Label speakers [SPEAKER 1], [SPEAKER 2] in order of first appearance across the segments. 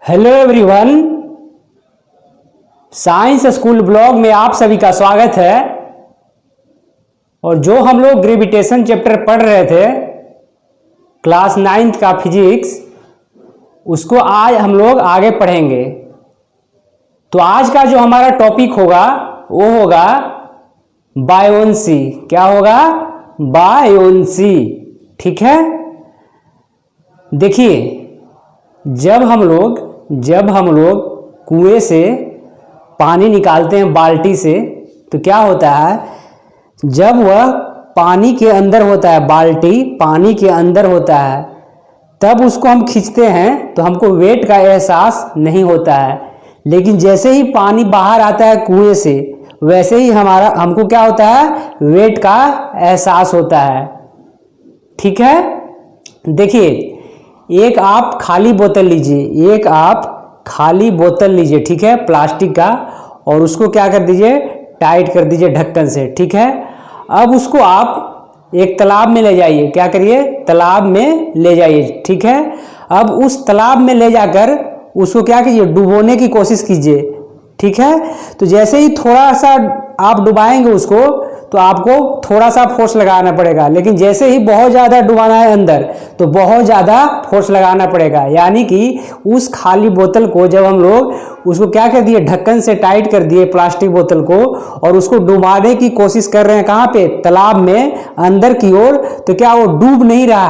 [SPEAKER 1] Hello everyone, science school blog में आप सभी का स्वागत है। और जो हम लोग ग्रेविटेशन चैप्टर पढ़ रहे थे क्लास 9th का फिजिक्स, उसको आज हम लोग आगे पढ़ेंगे। तो आज का जो हमारा टॉपिक होगा वो होगा बायोन्सी। क्या होगा? बायोन्सी। ठीक है, देखिए जब हम लोग कुएं से पानी निकालते हैं बाल्टी से, तो क्या होता है, जब वह पानी के अंदर होता है, बाल्टी पानी के अंदर होता है, तब उसको हम खींचते हैं तो हमको वेट का एहसास नहीं होता है। लेकिन जैसे ही पानी बाहर आता है कुएं से, वैसे ही हमको क्या होता है, वेट का एहसास होता है। ठीक है, देखिए एक आप खाली बोतल लीजिए, ठीक है, प्लास्टिक का, और उसको क्या कर दीजिए, टाइट कर दीजिए ढक्कन से। ठीक है, अब उसको आप एक तालाब में ले जाइए। क्या करिए? तालाब में ले जाइए। ठीक है, अब उस तालाब में ले जाकर उसको क्या कीजिए, डुबोने की कोशिश कीजिए। ठीक है, तो जैसे ही थोड़ा सा आप डुबाएंगे उसको, तो आपको थोड़ा सा फोर्स लगाना पड़ेगा। लेकिन जैसे ही बहुत ज़्यादा डुबाना है अंदर, तो बहुत ज़्यादा फोर्स लगाना पड़ेगा। यानी कि उस खाली बोतल को जब हम लोग उसको क्या कर दिए, ढक्कन से टाइट कर दिए प्लास्टिक बोतल को, और उसको डुबाने की कोशिश कर रहे हैं कहाँ पे, तालाब में अंदर की ओर, तो क्या वो डूब नहीं रहा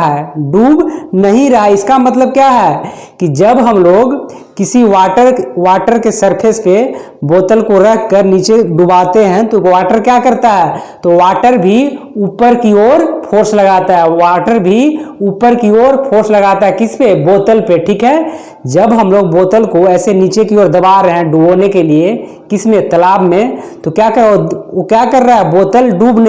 [SPEAKER 1] है। इसका मतलब क्या है कि जब हम लोग किसी वाटर के सरफेस पे बोतल को रख कर नीचे डुबाते हैं, तो वाटर क्या करता है, तो वाटर भी ऊपर की ओर फोर्स लगाता है। किस पे? बोतल पे। ठीक है, जब हम लोग बोतल को ऐसे नीचे की ओर दबा रहे हैं डुबोने के लिए, किस में, तालाब में, तो वो क्या कर रहा है, बोतल डूब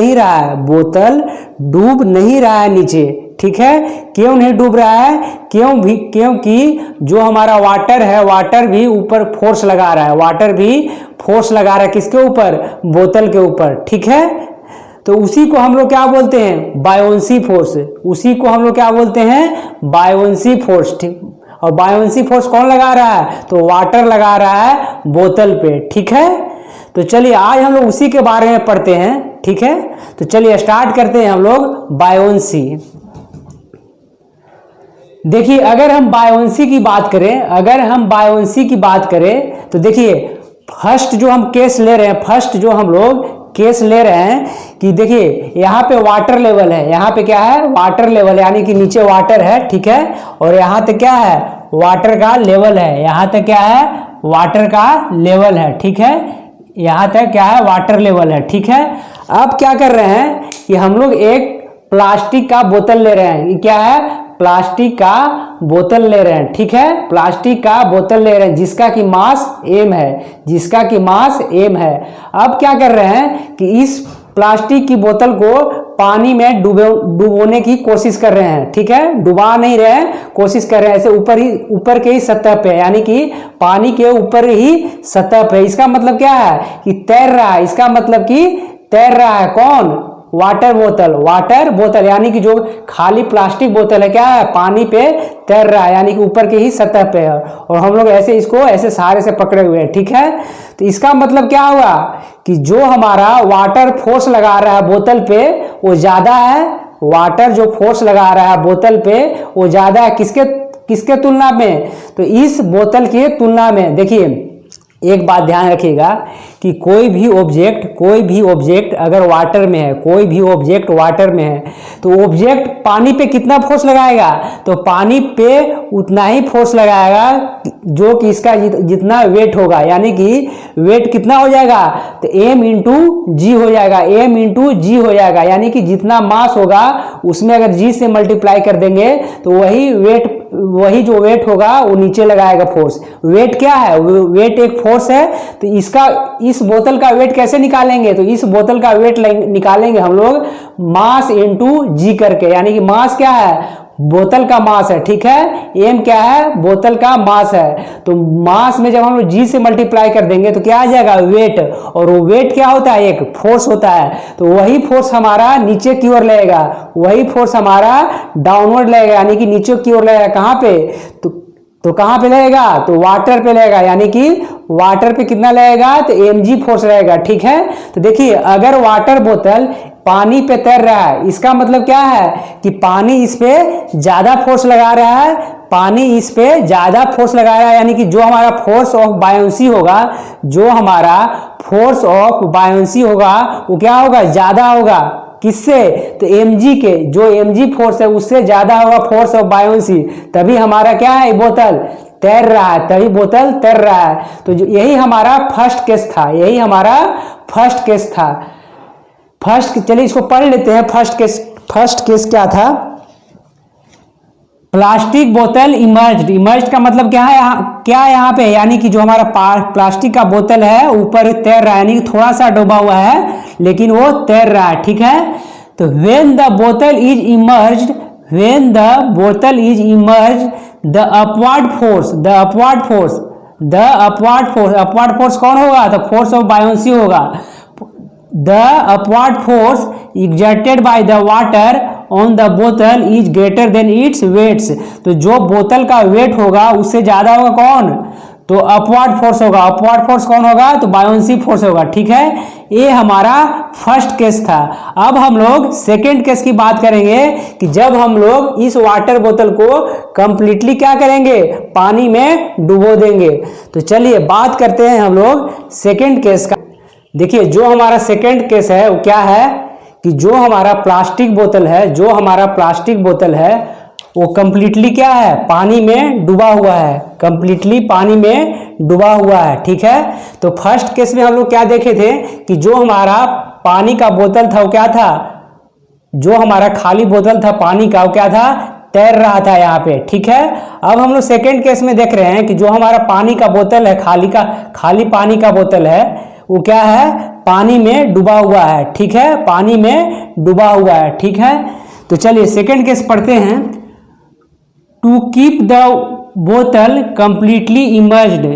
[SPEAKER 1] नहीं रहा है नीचे। ठीक है, क्यों नहीं डूब रहा है? क्योंकि जो हमारा वाटर भी ऊपर फोर्स लगा रहा है। किसके ऊपर? बोतल के ऊपर। ठीक है, तो उसी को हम लोग क्या बोलते हैं, बायोन्सी फोर्स। ठीक, और बायोन्सी फोर्स कौन लगा रहा है, तो वाटर लगा रहा है बोतल पे। ठीक है, तो चलिए आज हम लोग उसी के बारे में पढ़ते हैं। ठीक है, तो चलिए स्टार्ट करते हैं हम लोग बायोन्सी। देखिए अगर हम बायोन्सी की बात करें, तो देखिए फर्स्ट जो हम केस ले रहे हैं कि देखिए यहाँ पे वाटर लेवल है, यहाँ पे क्या है, वाटर लेवल, यानी कि नीचे वाटर है। ठीक है, और यहाँ तक क्या है, वाटर का लेवल है, ठीक है, यहाँ तक क्या है, वाटर लेवल है। ठीक है, अब क्या कर रहे हैं कि हम लोग एक प्लास्टिक का बोतल ले रहे हैं। ये क्या है, प्लास्टिक का बोतल ले रहे हैं। ठीक है, प्लास्टिक का बोतल ले रहे हैं जिसका कि मास m है। अब क्या कर रहे हैं कि इस प्लास्टिक की बोतल को पानी में डुबोने की कोशिश कर रहे हैं। ठीक है, डुबा नहीं रहे हैं, कोशिश कर रहे हैं, ऐसे ऊपर के ही सतह पे, यानी कि पानी के ऊपर ही सतह पे। इसका मतलब क्या है कि तैर रहा है। कौन? वाटर बोतल, यानी कि जो खाली प्लास्टिक बोतल है, क्या है, पानी पे तैर रहा है, यानी कि ऊपर के ही सतह पे है। और हम लोग इसको ऐसे सहारे से पकड़े हुए हैं। ठीक है, तो इसका मतलब क्या हुआ कि जो हमारा वाटर फोर्स लगा रहा है बोतल पे, वो ज्यादा है। वाटर जो फोर्स लगा रहा है बोतल पे, वो ज्यादा है। किसके तुलना में? तो इस बोतल की तुलना में। देखिए एक बात ध्यान रखिएगा कि कोई भी ऑब्जेक्ट अगर वाटर में है, तो ऑब्जेक्ट पानी पे कितना फोर्स लगाएगा, तो पानी पे उतना ही फोर्स लगाएगा जो कि इसका जितना वेट होगा। यानी कि वेट कितना हो जाएगा, तो m इंटू जी हो जाएगा। यानी कि जितना मास होगा उसमें अगर g से मल्टीप्लाई कर देंगे, तो वही जो वेट होगा वो नीचे लगाएगा फोर्स। वेट क्या है? वेट एक फोर्स है। तो इस बोतल का वेट कैसे निकालेंगे, तो इस बोतल का वेट निकालेंगे हम लोग मास इंटू जी करके। यानी कि मास क्या है, बोतल का मास है। ठीक है, m क्या है, बोतल का मास है। तो मास में जब हम लोग g से मल्टीप्लाई कर देंगे तो क्या आ जाएगा, वेट। और वो वेट क्या होता है, एक फोर्स होता है। तो वही फोर्स हमारा नीचे की ओर लगेगा, वही फोर्स हमारा डाउनवर्ड लगेगा, यानी कि नीचे की ओर लगेगा। कहाँ पे, तो तो कहाँ पे लगेगा, तो वाटर पे लगेगा, यानी कि वाटर पे कितना लगेगा, तो mg फोर्स रहेगा। ठीक है, तो देखिए अगर वाटर बोतल पानी पे तैर रहा है, इसका मतलब क्या है कि पानी इस पे ज्यादा फोर्स लगा रहा है, पानी इस पे ज्यादा फोर्स लगा रहा है, यानी कि जो हमारा फोर्स ऑफ बायोंसी होगा, जो हमारा फोर्स ऑफ बायोंसी होगा वो क्या होगा, ज्यादा होगा। किससे, तो mg के, जो mg फोर्स है उससे ज्यादा होगा फोर्स ऑफ बायोंसी, तभी हमारा क्या है, बोतल तैर रहा है, तभी बोतल तैर रहा है। तो यही हमारा फर्स्ट केस था, यही हमारा फर्स्ट केस था। फर्स्ट, चलिए इसको पढ़ लेते हैं। फर्स्ट केस क्या था, प्लास्टिक बोतल इमर्ज्ड। इमर्ज्ड का मतलब क्या है, क्या है यहाँ पे, यानी कि जो हमारा प्लास्टिक का बोतल है ऊपर तैर रहा है, यानी कि थोड़ा सा डूबा हुआ है लेकिन वो तैर रहा है। ठीक है, तो व्हेन द बोतल इज इमर्ज्ड, व्हेन द बोतल is emerged the upward force कौन होगा, तो फोर्स ऑफ बायोंसी होगा। The upward force exerted by the water on the bottle is greater than its weights। तो जो बोतल का वेट होगा उससे ज्यादा होगा कौन, तो अपवर्ड फोर्स होगा। अपवर्ड फोर्स कौन होगा, तो बायोंसी फोर्स होगा। ठीक है, ये हमारा फर्स्ट केस था। अब हम लोग सेकेंड केस की बात करेंगे कि जब हम लोग इस वाटर बोतल को कंप्लीटली क्या करेंगे, पानी में डुबो देंगे। तो चलिए बात करते हैं हम लोग सेकेंड केस का। देखिए जो हमारा सेकेंड केस है वो क्या है कि जो हमारा प्लास्टिक बोतल है वो कंप्लीटली क्या है, पानी में डूबा हुआ है, कंप्लीटली पानी में डूबा हुआ है। ठीक है, तो फर्स्ट केस में हम लोग क्या देखे थे कि जो हमारा पानी का बोतल था वो क्या था, जो हमारा खाली बोतल था पानी का वो क्या था, तैर रहा था यहाँ पे। ठीक है, अब हम लोग सेकेंड केस में देख रहे हैं कि जो हमारा पानी का बोतल है, खाली पानी का बोतल है वो क्या है, पानी में डूबा हुआ है। ठीक है, पानी में डूबा हुआ है। ठीक है, तो चलिए सेकेंड केस पढ़ते हैं। टू कीप द बोतल कंप्लीटली इमर्ज्ड,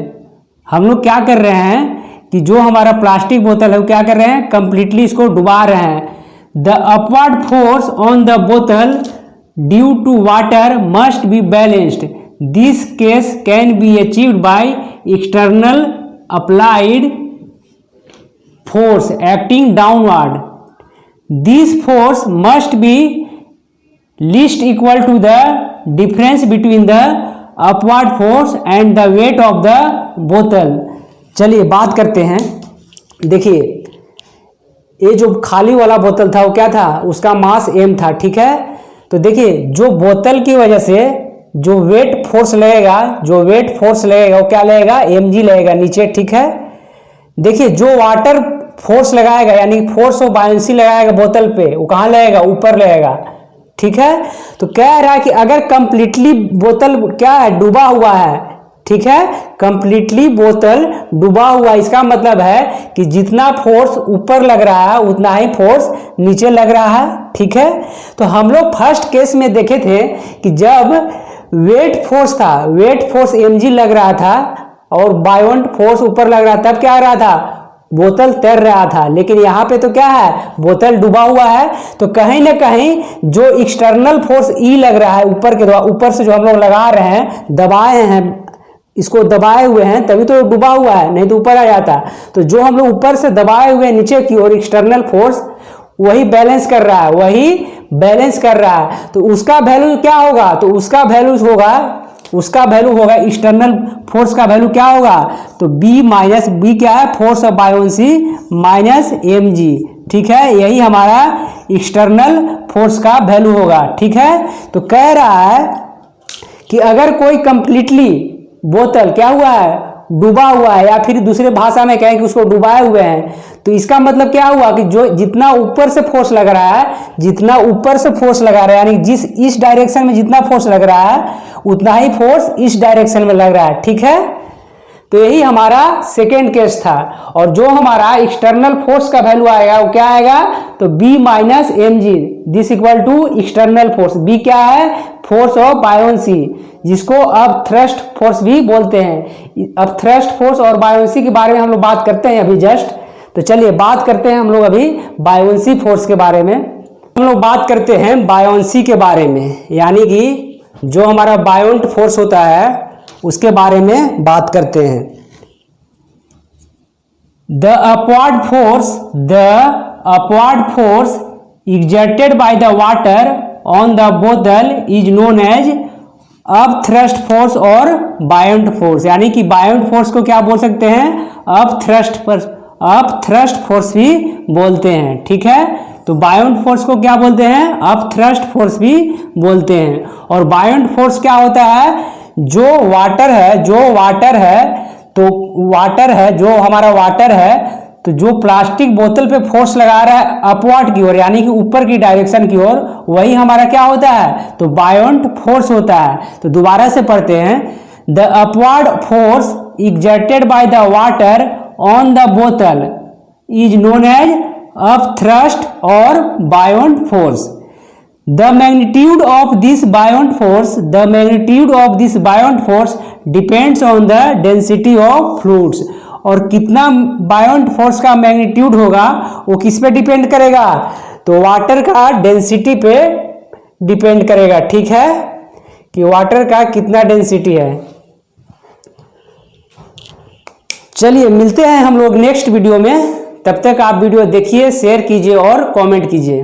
[SPEAKER 1] हम लोग क्या कर रहे हैं कि जो हमारा प्लास्टिक बोतल है वो क्या कर रहे हैं, कंप्लीटली इसको डुबा रहे हैं। The upward force on the बोतल due to water must be balanced. This case can be achieved by external applied force acting downward. This force must be least equal to the difference between the upward force and the weight of the bottle। चलिए बात करते हैं। देखिए ये जो खाली वाला बोतल था वो क्या था, उसका मास m था। ठीक है, तो देखिए जो बोतल की वजह से जो वेट फोर्स लगेगा वो क्या लगेगा, mg लगेगा नीचे। ठीक है, देखिए जो वाटर फोर्स लगाएगा यानी फोर्स ऑफ बायोंसी लगाएगा बोतल पे, वो कहाँ लगेगा, ऊपर लगेगा। ठीक है, तो कह रहा है कि अगर कंप्लीटली बोतल क्या है, डूबा हुआ है। ठीक है, कंप्लीटली बोतल डूबा हुआ, इसका मतलब है कि जितना फोर्स ऊपर लग रहा है उतना ही फोर्स नीचे लग रहा है। ठीक है, तो हम लोग फर्स्ट केस में देखे थे कि जब वेट फोर्स mg लग रहा था और बायोंट फोर्स ऊपर लग रहा था, तब क्या हो रहा था, बोतल तैर रहा था। लेकिन यहाँ पे तो क्या है, बोतल डूबा हुआ है। तो कहीं ना कहीं जो एक्सटर्नल फोर्स ई लग रहा है ऊपर से जो हम लोग लगा रहे हैं, दबाए हैं, इसको दबाए हुए हैं तभी तो डूबा हुआ है, नहीं तो ऊपर आ जाता। तो जो हम लोग ऊपर से दबाए हुए नीचे की ओर एक्सटर्नल फोर्स वही बैलेंस कर रहा है, तो उसका वैल्यू क्या होगा, तो उसका वैल्यू होगा एक्सटर्नल फोर्स का वैल्यू क्या होगा, तो B क्या है, force of buoyancy minus mg। ठीक है, यही हमारा एक्सटर्नल फोर्स का वैल्यू होगा। ठीक है, तो कह रहा है कि अगर कोई कंप्लीटली बोतल क्या हुआ है, डूबा हुआ है, या फिर दूसरे भाषा में कहें कि उसको डुबाए हुए हैं, तो इसका मतलब क्या हुआ कि जो जितना ऊपर से फोर्स लग रहा है यानी इस डायरेक्शन में जितना फोर्स लग रहा है उतना ही फोर्स इस डायरेक्शन में लग रहा है। ठीक है, तो यही हमारा सेकेंड केस था। और जो हमारा एक्सटर्नल फोर्स का वैल्यू आएगा वो क्या आएगा, तो B minus mg this equal to external force. B क्या है, फोर्स ऑफ बायोंसी, जिसको अब थ्रस्ट फोर्स भी बोलते हैं। अब थ्रस्ट फोर्स और बायोंसी के बारे में हम लोग बात करते हैं अभी जस्ट। तो चलिए बात करते हैं हम लोग अभी बायोंसी फोर्स के बारे में। हम लोग बात करते हैं बायोंसी के बारे में, यानी कि जो हमारा बायोंट फोर्स होता है उसके बारे में बात करते हैं। The upward force exerted by the water on the bottle is known as upthrust force और बायोंट फोर्स, यानी कि बायोंट फोर्स को क्या बोल सकते हैं, अपथ्रस्ट फोर्स भी बोलते हैं। ठीक है, तो बायोंट फोर्स को क्या बोलते हैं, अपथ्रस्ट फोर्स भी बोलते हैं। और बायोंट फोर्स क्या होता है, जो वाटर है तो जो प्लास्टिक बोतल पे फोर्स लगा रहा है अपवर्ड की ओर, यानी कि ऊपर की डायरेक्शन की ओर, वही हमारा क्या होता है, तो बायोंट फोर्स होता है। तो दोबारा से पढ़ते हैं, the upward force exerted by the water on the बोतल इज नोन एज अपथ्रस्ट और बायोंट force. The magnitude of this buoyant force depends on the density of fluids। और कितना बायोंट फोर्स का मैग्नीट्यूड होगा वो किस पे डिपेंड करेगा, तो वाटर का डेंसिटी पे डिपेंड करेगा। ठीक है, कि वाटर का कितना डेंसिटी है। चलिए मिलते हैं हम लोग नेक्स्ट वीडियो में, तब तक आप वीडियो देखिए, शेयर कीजिए और कमेंट कीजिए।